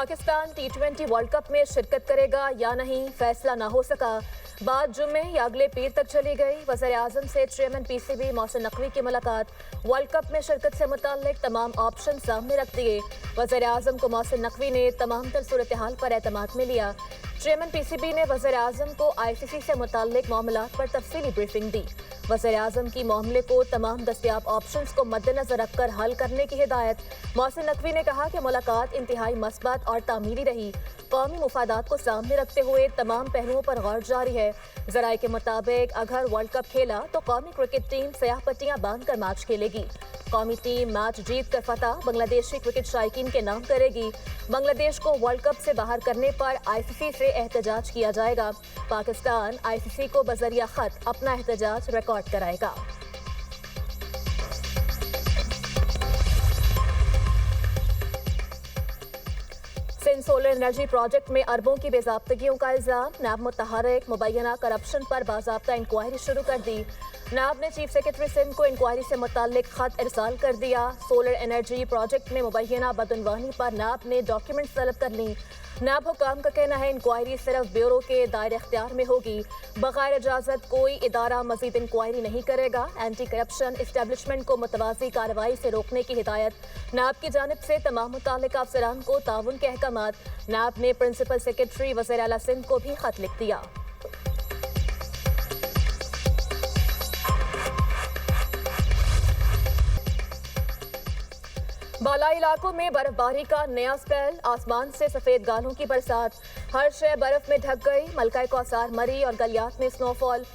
Pakistan T20 world cup में शिरकत करेगा या नहीं, फैसला ना हो सका। बात जुम्मे या अगले पीर तक चली गई। वज़ीर-ए-आज़म से चेयरमैन PCB मोहसिन नकवी की मुलाकात। वर्ल्ड कप में शिरकत से मुताल्लिक तमाम ऑप्शन सामने रख दिए। वज़ीर-ए-आज़म को मोहसिन नकवी ने तमाम तर सूरत हाल पर एतमाद में लिया। चेयरमैन PCB ने वज़ीर-ए-आज़म को ICC से मुताल्लिक मामलात पर तफसीली ब्रीफिंग दी। वज़ीर-ए-आज़म की मामले को तमाम दस्तियाब ऑप्शंस को मद्देनजर रखकर हल करने की हिदायत। मोहसिन नकवी ने कहा कि मुलाकात इंतहाई मस्बत और तामीरी रही। कौमी मुफादात को सामने रखते हुए तमाम पहलुओं पर गौर जारी है। ज़राए के मुताबिक अगर वर्ल्ड कप खेला तो कौमी क्रिकेट टीम स्याह पट्टियां बांधकर मैच खेलेगी। कौमी टीम मैच जीत कर फतह बांग्लादेशी क्रिकेट शायकीन के नाम करेगी। बांग्लादेश को वर्ल्ड कप से बाहर करने पर ICC से एहतजाज किया जाएगा। पाकिस्तान ICC को बजरिया खत अपना एहतजाज रिकॉर्ड कराएगा। सिंध सोलर एनर्जी प्रोजेक्ट में अरबों की बेज़ाब्तगियों का इल्जाम। नैब मुतहर्रिक मुबैना करप्शन पर बाज़ाब्ता इंक्वायरी शुरू कर दी। नैब ने चीफ सेक्रेटरी सिंध को इंक्वायरी से मुताल्लिक खत इरसाल कर दिया। सोलर एनर्जी प्रोजेक्ट में मुबैना बदअनवानी पर नैब ने डॉक्यूमेंट्स तलब कर ली। नैब हुकाम का कहना है इंक्वायरी सिर्फ ब्यूरो के दायरे इख्तियार में होगी। बगैर इजाज़त कोई इदारा मजीद इंक्वायरी नहीं करेगा। एंटी करप्शन इस्टेब्लिशमेंट को मुतवाज़ी कार्रवाई से रोकने की हिदायत। नैब की जानिब से तमाम मुताल्लिका अफसरान को ताउन के अहकामात। नैब ने प्रिंसिपल सेक्रेटरी वज़ीर आला सिंध को भी खत लिख दिया। बालाई इलाकों में बर्फबारी का नया स्पेल। आसमान से सफेद गालों की बरसात। हर शय बर्फ में ढक गई। मलका कौसार, मरी और गलियात में स्नोफॉल।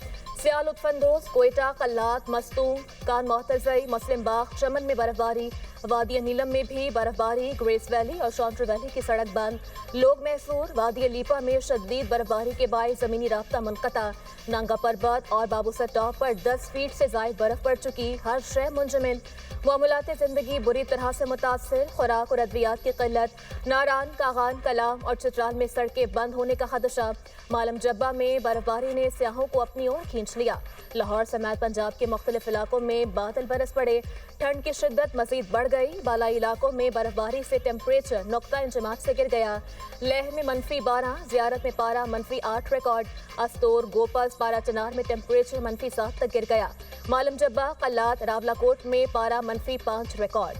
सियाल लुत्फानंदोज, कोयटा, कल्लात, मस्तूम, कान मोहतजई, मुस्लिम बाग, चमन में बर्फबारी। वादी नीलम में भी बर्फबारी। ग्रेस वैली और शॉन्ट्री वैली की सड़क बंद। लोग महसूर। वादी लीपा में शदीद बर्फबारी के बायस जमीनी राब्ता मुनक़ता। नांगा पर्वत और बाबूसर टॉप पर 10 फीट से ज़ायद बर्फ पड़ चुकी। हर शय मुंजमिद। मामूलात ज़िंदगी बुरी तरह से मुतासर। खुराक और अद्वियात की किल्लत। नारान, कागान, कलाम और चित्राल में सड़कें बंद होने का खदशा। मालम जब्बा में बर्फबारी ने सियाहों को अपनी ओर खींच लिया। लाहौर समेत पंजाब के मुख्तलिफ इलाकों में बादल बरस पड़े। ठंड की शिद्दत मजीद बढ़ गई। बालाई इलाकों में बर्फबारी से टेम्परेचर नुक्ता इंजमात से गिर गया। लेह में -12, ज़ियारत में पारा -8 रिकॉर्ड। अस्तोर, गोपस, पारा चनार में टेम्परेचर -7 तक गिर गया। मालम जब्बा, कल्लात, रावलाकोट में पारा -5 रिकॉर्ड।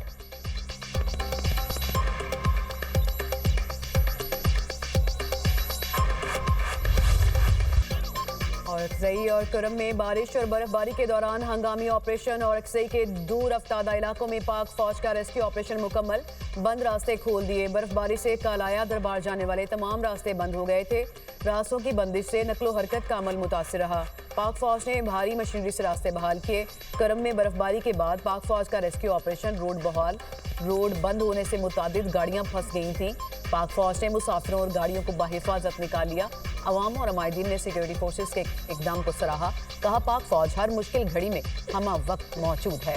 और अक्सई और करम में बारिश और बर्फबारी के दौरान हंगामी ऑपरेशन और अक्सई के दूर अफ्तादा इलाकों में पाक फौज का रेस्क्यू ऑपरेशन मुकम्मल। बंद रास्ते खोल दिए। बर्फबारी से कालाया दरबार जाने वाले तमाम रास्ते बंद हो गए थे। रास्तों की बंदिश से नकलो हरकत का अमल मुतासिर रहा। पाक फौज ने भारी मशीनरी से रास्ते बहाल किए। करम में बर्फबारी के बाद पाक फौज का रेस्क्यू ऑपरेशन रोड बहाल। रोड बंद होने से मुतादिद गाड़ियां फंस गई थीं। पाक फौज ने मुसाफिरों और गाड़ियों को बाहिफाजत निकाल लिया। अवाम और अमायदीन ने सिक्योरिटी फोर्सेस के इकदाम को सराहा। कहा, पाक फौज हर मुश्किल घड़ी में हमा वक्त मौजूद है।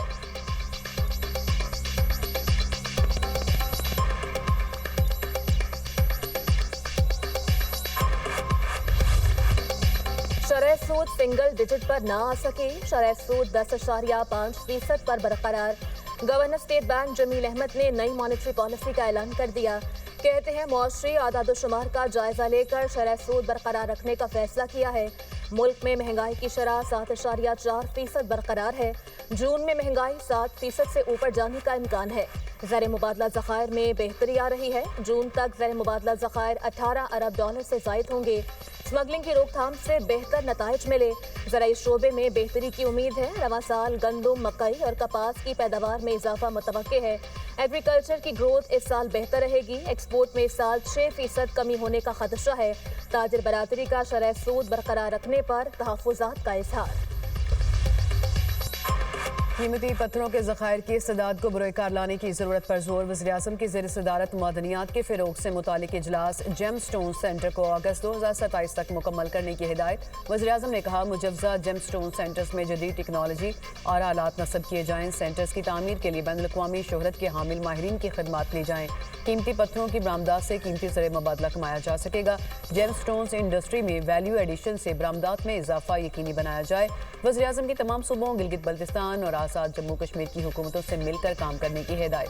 शरह सूद सिंगल डिजिट पर ना आ सके। शरह सूद 10.5% पर बरकरार। Governor state bank Jameel Ahmad ने नई मॉनेटरी पॉलिसी का ऐलान कर दिया। कहते हैं मौशरी आदाद-ओ-शुमार का जायजा लेकर शरह सूद बरकरार रखने का फैसला किया है। मुल्क में महंगाई की शरह 7.4% बरकरार है। जून में महंगाई 7% से ऊपर जाने का इम्कान है। ज़र मुबादला ज़खायर में बेहतरी आ रही है। जून तक ज़र मुबादला ज़खायर 18 अरब डॉलर से ज़ायद होंगे। स्मगलिंग की रोकथाम से बेहतर नताइज मिले। ज़राई शोबे में बेहतरी की उम्मीद है। रवां साल गंदम, मकई और कपास की पैदावार में इजाफा मुतवक्के है। एग्रीकल्चर की ग्रोथ इस साल बेहतर रहेगी। एक्सपोर्ट में इस साल 6% कमी होने का खदशा है। ताजिर बरादरी का शरह सूद बरकरार रखने पर तहफ़्फ़ुज़ात का इज़हार। कीमती पत्थरों के ज़खायर की इस्तेदाद को बुरोकार लाने की ज़रूरत पर जोर। वज़ीर-ए-आज़म की ज़ेर सदारत मादनियात के फ़रोग़ से मुतालिक इजलास जेम स्टोन सेंटर को अगस्त 2027 तक मुकम्मल करने की हिदायत। वज़ीर-ए-आज़म ने कहा, मुजव्ज़ा जेम स्टोन सेंटर्स में जदीद टेक्नोलॉजी और आलात नस्ब किए जाएँ। सेंटर्स की तामीर के लिए बैनुल-अक़वामी शोहरत के हामिल माहिरीन की खिदमात ली जाएँ। कीमती पत्थरों की बरामदात से कीमती ज़र मुबादला कमाया जा सकेगा। जेम स्टोन्स इंडस्ट्री में वैल्यू एडिशन से बरामदात में इजाफा यकीनी बनाया जाए। वज़ीर-ए-आज़म की तमाम सूबों गिलगित बल्तिस्तान और आज़ाद जम्मू कश्मीर की हुकूमतों से मिलकर काम करने की हिदायत।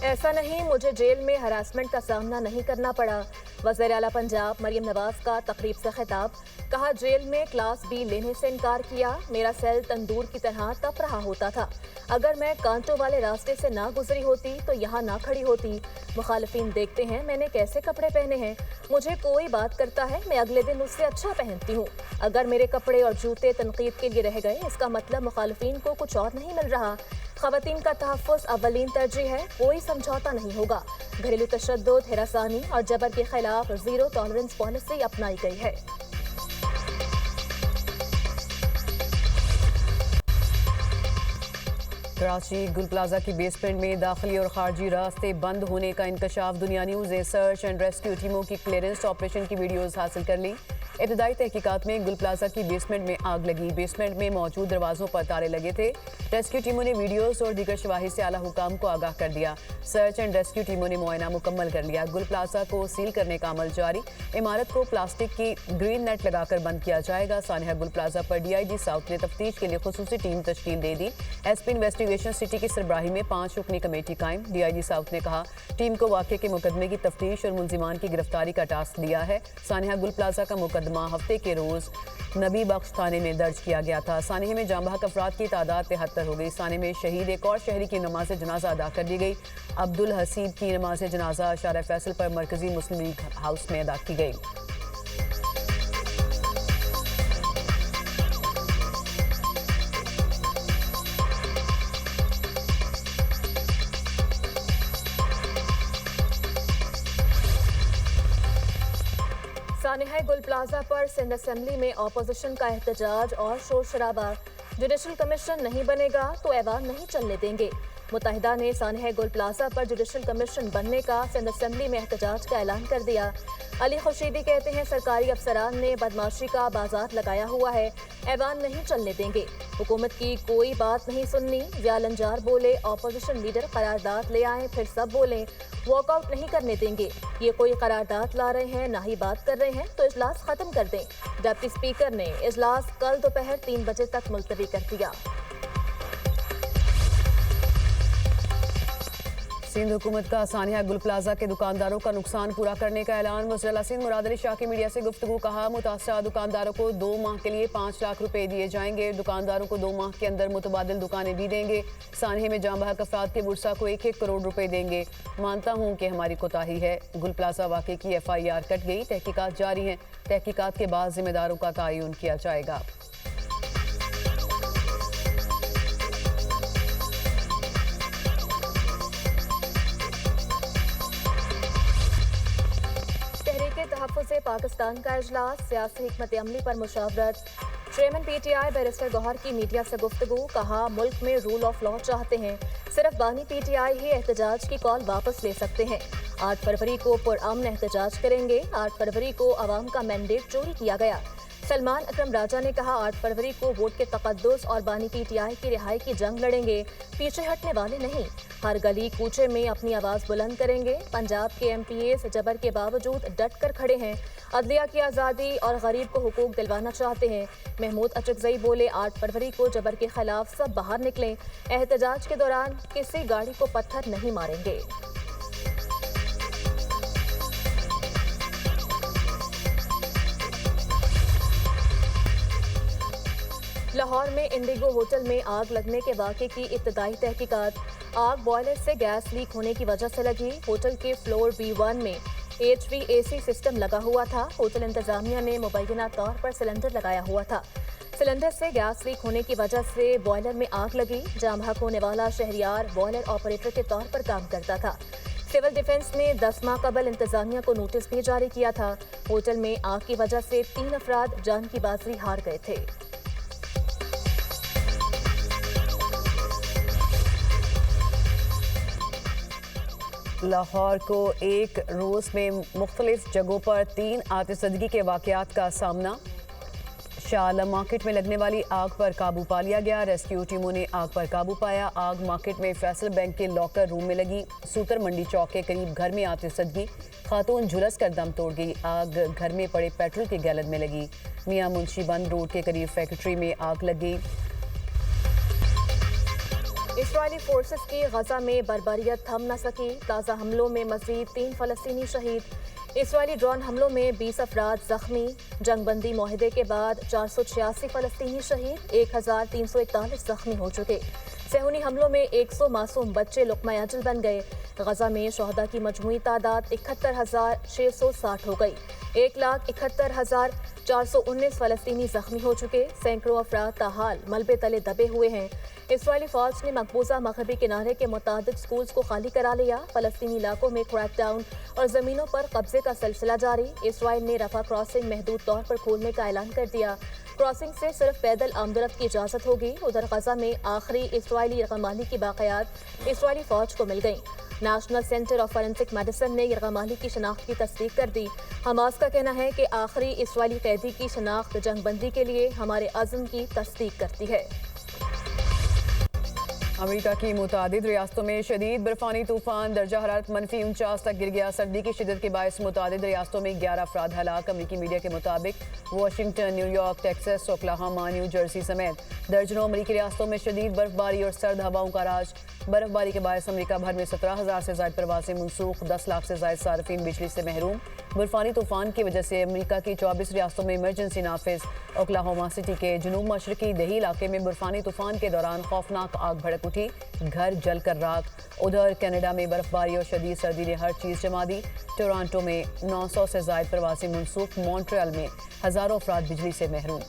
ऐसा नहीं, मुझे जेल में हरासमेंट का सामना नहीं करना पड़ा। वज़ीर आला पंजाब मरियम नवाज का तकरीब से खिताब। कहा, जेल में क्लास बी लेने से इनकार किया। मेरा सेल तंदूर की तरह तप रहा होता था। अगर मैं कांटों वाले रास्ते से ना गुजरी होती तो यहाँ ना खड़ी होती। मुखालिफिन देखते हैं मैंने कैसे कपड़े पहने हैं। मुझे कोई बात करता है, मैं अगले दिन उससे अच्छा पहनती हूँ। अगर मेरे कपड़े और जूते तनकीद के लिए रह गए, इसका मतलब मुखालिफिन को कुछ और नहीं मिल रहा। ख़वातीन का तहफ़्फ़ुज़ अव्वलीन तरजीह है, कोई समझौता नहीं होगा। घरेलू तशद्दुद, हिरासानी और जबर के खिलाफ ज़ीरो टॉलरेंस पॉलिसी अपनाई गई है। कराची गुल प्लाजा की बेसमेंट में दाखिली और खारजी रास्ते बंद होने का इंकशाफ। दुनिया न्यूज़ ने सर्च एंड रेस्क्यू टीमों की क्लियरेंस ऑपरेशन की वीडियोस हासिल कर ली। इब्तदाई तहकीकात में गुल प्लाजा की बेसमेंट में आग लगी। बेसमेंट में मौजूद दरवाजों पर ताले लगे थे। रेस्क्यू टीमों ने वीडियोस और दीगर शवाहिद से आला हुकाम को आगाह कर दिया। सर्च एंड रेस्क्यू टीमों ने मुआयना मुकम्मल कर लिया। गुल प्लाजा को सील करने का अमल जारी। इमारत को प्लास्टिक की ग्रीन नेट लगाकर बंद किया जाएगा। सानिया गुल प्लाजा पर DIG साउथ ने तफ्तीश के लिए खुसूसी टीम तश्कील दे दी। SP इन्वेस्टिगेशन सिटी की सरबराही में 5 रुकनी कमेटी कायम। DIG साउथ ने कहा, टीम को वाक़े के मुकदमे की तफ्तीश और मुलजिमान की गिरफ्तारी का टास्क दिया है। सानिया गुल प्लाजा का मुकदमा हफ्ते के रोज नबी बख्श थाने में दर्ज किया गया था। सानिया में जाम बहक अफराद की तादाद 73 हो गई। सानिया में शहीद एक और शहरी की नमाज जनाजा अदा कर दी गई। अब्दुल हसीब की नमाज जनाजा शारा फैसल पर मरकजी मुस्लिम लीग हाउस में अदा की गई। सानिया गुल प्लाजा पर सिंध असेंबली में अपोजिशन का एहतजाज और शोर शराबा। जुडिशल कमीशन नहीं बनेगा तो ऐवान नहीं चलने देंगे। मुत्तहिदा ने सानिया गुल प्लाजा पर जुडिशल कमीशन बनने का सिंध असेंबली में एहतजाज का ऐलान कर दिया। अली खुशीदी कहते हैं, सरकारी अफसरान ने बदमाशी का बाजार लगाया हुआ है, ऐवान नहीं चलने देंगे। हुकूमत की कोई बात नहीं सुननी। ज़ियालंजार बोले, अपोजिशन लीडर करारदाद ले आए फिर सब बोलें, वॉकआउट नहीं करने देंगे। ये कोई करारदाद ला रहे हैं ना ही बात कर रहे हैं तो इजलास खत्म कर दें। डिप्टी स्पीकर ने इजलास कल दोपहर 3 बजे तक मुलतवी कर दिया। सिंध हुकूमत का सानिया गुल प्लाजा के दुकानदारों का नुकसान पूरा करने का ऐलान। वज़ीर सिंध मुराद अली शाह की मीडिया से गुफ्तगू। कहा, मुतासरा दुकानदारों को 2 माह के लिए 5 लाख रुपए दिए जाएंगे। दुकानदारों को 2 माह के अंदर मुतबादिल दुकानें भी देंगे। सानिया में जाम बहक अफराद के बुरसा को 1-1 करोड़ रुपए देंगे। मानता हूँ कि हमारी कोताही है। गुल प्लाजा वाक़े की FIR कट गई। तहकीकात जारी हैं। तहकीकात के बाद जिम्मेदारों का तयन किया जाएगा। तहफ़्फ़ुज़ पाकिस्तान का इजलास, सियासी हिकमत अमली पर मुशावरत। चेयरमैन PTI बैरिस्टर गौहर की मीडिया से गुफ्तगू। कहा, मुल्क में रूल ऑफ लॉ चाहते हैं, सिर्फ बानी PTI ही एहतजाज की कॉल वापस ले सकते हैं। 8 फरवरी को पुरअमन एहतजाज करेंगे। 8 फरवरी को अवाम का मैंडेट चोरी किया गया। सलमान अकरम राजा ने कहा, 8 फरवरी को वोट के तकद्दुस और बानी PTI की रिहाई की जंग लड़ेंगे, पीछे हटने वाले नहीं। हर गली कूचे में अपनी आवाज़ बुलंद करेंगे। पंजाब के MPAs जबर के बावजूद डट कर खड़े हैं। अदलिया की आज़ादी और गरीब को हुकूक दिलवाना चाहते हैं। महमूद अचकजई बोले, 8 फरवरी को जबर के खिलाफ सब बाहर निकलें। एहतजाज के दौरान किसी गाड़ी को पत्थर नहीं मारेंगे। लाहौर में इंडिगो होटल में आग लगने के वाक़े की इब्तदाई तहकीकात। आग बॉयलर से गैस लीक होने की वजह से लगी। होटल के फ्लोर B1 में HVAC सिस्टम लगा हुआ था। होटल इंतजामिया ने मुबैना तौर पर सिलेंडर लगाया हुआ था। सिलेंडर से गैस लीक होने की वजह से बॉयलर में आग लगी। जाम बहक होने वाला शहरियार बॉयलर ऑपरेटर के तौर पर काम करता था। सिविल डिफेंस ने 10 माह कबल इंतजामिया को नोटिस भी जारी किया था। होटल में आग की वजह से 3 अफराद जान की बाजी हार गए थे। लाहौर को एक रोज़ में मुख्तलिफ जगहों पर 3 आतिशबाजी के वाक़यात का सामना। शाह आलम मार्केट में लगने वाली आग पर काबू पा लिया गया। रेस्क्यू टीमों ने आग पर काबू पाया। आग मार्केट में फैसल बैंक के लॉकर रूम में लगी। सूतर मंडी चौक के करीब घर में आतिशबाजी, खातून झुलस कर दम तोड़ गई। आग घर में पड़े पेट्रोल के गैलन में लगी। मियां मुंशी बंद रोड के करीब फैक्ट्री में आग लग गई। इस्राइली फोर्सेस की गजा में बर्बरियत थम न सकी। ताज़ा हमलों में मजीद 3 फलस्तीनी शहीद। इस्राइली ड्रोन हमलों में 20 अफराद जख्मी। जंगबंदी माहिदे के बाद 486 फलस्तीनी शहीद, 1341 जख्मी हो चुके। सेहूनी हमलों में 100 मासूम बच्चे लुक़मा अजल बन गए। गजा में शहदा की मजमूई तादाद 71,660 हो गई। 1,71,419 फलस्तीनी जख्मी हो चुके। सैकड़ों अफराद ताहाल मलबे तले दबे हुए हैं। इस्राइली फौज ने मकबूजा मगरबी किनारे के मुतादिद स्कूल्स को खाली करा लिया। फलस्तीनी इलाकों में क्रैकडाउन और जमीनों पर कब्जे का सिलसिला जारी। इस्राइल ने रफा क्रॉसिंग महदूद तौर पर खोलने का ऐलान कर दिया। क्रॉसिंग से सिर्फ पैदल आमदरफ्त की इजाज़त होगी। उधर गजा में आखिरी इस्राइली यरगमाली की बाक़ियात इस्राइली फौज को मिल गईं। National centre of forensic medicine ने यरगमाली की शनाख्त की तस्दीक कर दी। हमास का कहना है कि आखिरी इस्राइली कैदी की शनाख्त जंगबंदी के लिए हमारे अज़्म की तस्दीक करती है। अमेरिका की मुतादिद रियासतों में शदीद बर्फानी तूफान, दर्जा हरारत -49 तक गिर गया। सर्दी की शिद्दत के बायस मुतादिद रियासतों में 11 अफराद हलाक। अमेरिकी मीडिया के मुताबिक Washington, New York, Texas, Oklahoma, new Jersey समेत दर्जनों अमेरिकी रियासतों में शदीद बर्फबारी और सर्द हवाओं का राज। बर्फबारी के बायस अमेरिका भर में 17,000 से ज़ायद प्रवासी मनसूख, 10 लाख से ज़ायद सार्फिन बिजली से महरूम। बर्फानी तूफान की वजह से अमेरिका की 24 रियासतों में इमरजेंसी नाफिज। ओक्लाहोमा सिटी के जनूब मशरकी दही इलाके में बर्फानी तूफान के दौरान खौफनाक आग भड़क उठी, घर जलकर राख। उधर कनाडा में बर्फबारी और शदीद सर्दी ने हर चीज़ जमा दी। टोरंटो में 900 से ज़ायद प्रवासी मनसूख। मॉन्ट्रियल में हज़ारों अफराद बिजली से महरूम।